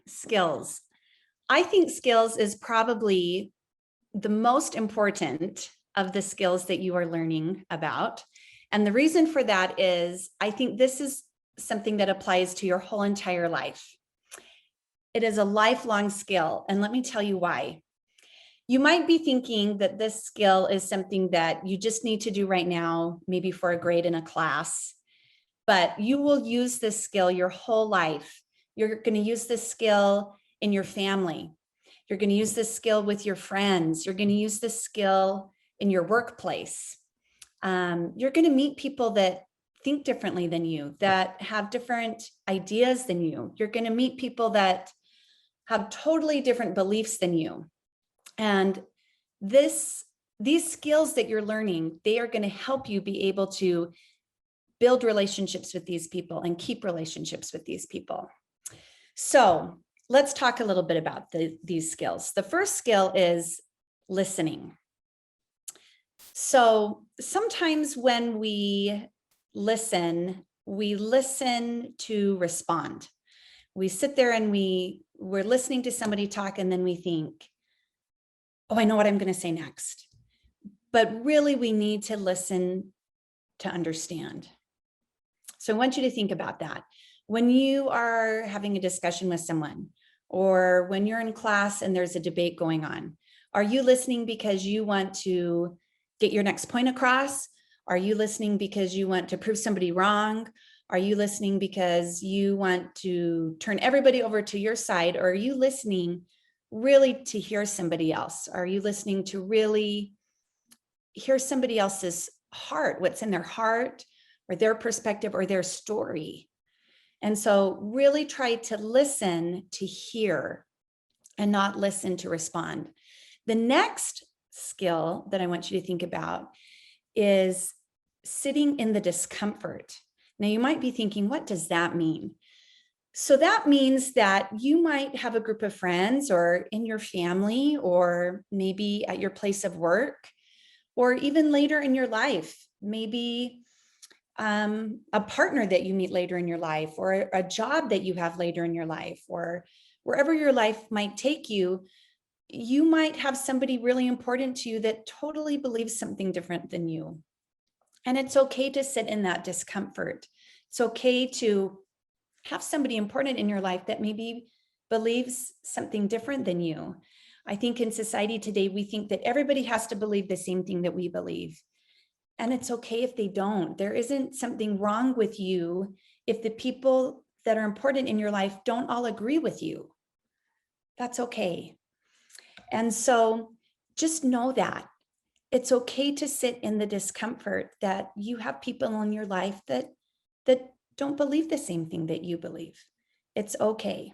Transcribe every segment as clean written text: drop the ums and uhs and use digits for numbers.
skills. I think skills is probably the most important of the skills that you are learning about. And the reason for that is I think this is something that applies to your whole entire life. It is a lifelong skill. And let me tell you why. You might be thinking that this skill is something that you just need to do right now, maybe for a grade in a class, but you will use this skill your whole life. You're going to use this skill in your family. You're going to use this skill with your friends. You're going to use this skill in your workplace. You're going to meet people that think differently than you, that have different ideas than you. You're going to meet people that have totally different beliefs than you. And these skills that you're learning, they are going to help you be able to build relationships with these people and keep relationships with these people. So let's talk a little bit about these skills. The first skill is listening. So sometimes when we listen to respond. We sit there and we're listening to somebody talk, and then we think, oh, I know what I'm going to say next. But really, we need to listen to understand. So I want you to think about that. When you are having a discussion with someone, or when you're in class and there's a debate going on, are you listening because you want to get your next point across? Are you listening because you want to prove somebody wrong? Are you listening because you want to turn everybody over to your side? Or are you listening really to hear somebody else? Are you listening to really hear somebody else's heart, what's in their heart, or their perspective, or their story? And so really try to listen to hear and not listen to respond. The next skill that I want you to think about is sitting in the discomfort. Now you might be thinking, what does that mean? So that means that you might have a group of friends, or in your family, or maybe at your place of work, or even later in your life, maybe a partner that you meet later in your life, or a job that you have later in your life, or wherever your life might take you, you might have somebody really important to you that totally believes something different than you. And it's okay to sit in that discomfort. It's okay to have somebody important in your life that maybe believes something different than you. I think in society today, we think that everybody has to believe the same thing that we believe. And it's okay if they don't. There isn't something wrong with you if the people that are important in your life don't all agree with you. That's okay. And so just know that it's okay to sit in the discomfort, that you have people in your life that don't believe the same thing that you believe. It's okay.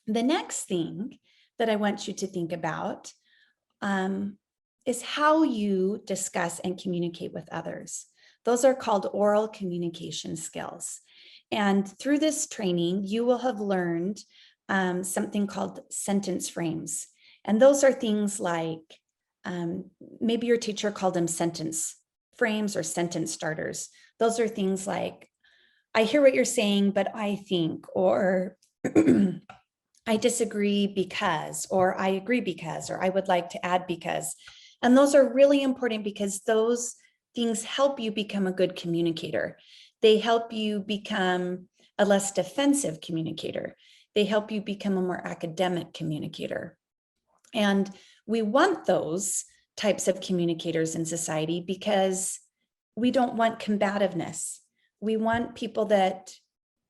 The next thing that I want you to think about is how you discuss and communicate with others. Those are called oral communication skills. And through this training, you will have learned something called sentence frames. And those are things like, maybe your teacher called them sentence frames or sentence starters. Those are things like, I hear what you're saying, but I think, or I disagree because, or I agree because, or I would like to add because. And those are really important because those things help you become a good communicator. They help you become a less defensive communicator. They help you become a more academic communicator. And we want those types of communicators in society because we don't want combativeness. We want people that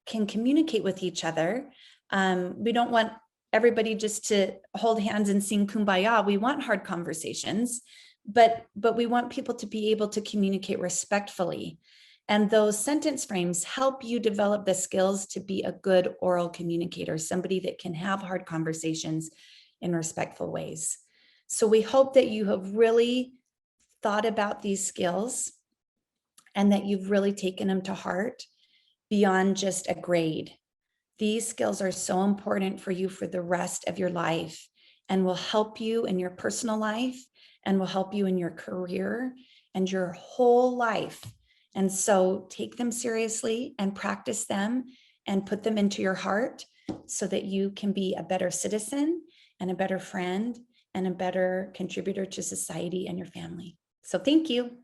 can communicate with each other. We don't want everybody just to hold hands and sing Kumbaya. We want hard conversations, but we want people to be able to communicate respectfully. And those sentence frames help you develop the skills to be a good oral communicator, somebody that can have hard conversations in respectful ways. So we hope that you have really thought about these skills and that you've really taken them to heart beyond just a grade. These skills are so important for you for the rest of your life and will help you in your personal life and will help you in your career and your whole life. And so take them seriously and practice them and put them into your heart so that you can be a better citizen and a better friend and a better contributor to society and your family. So thank you.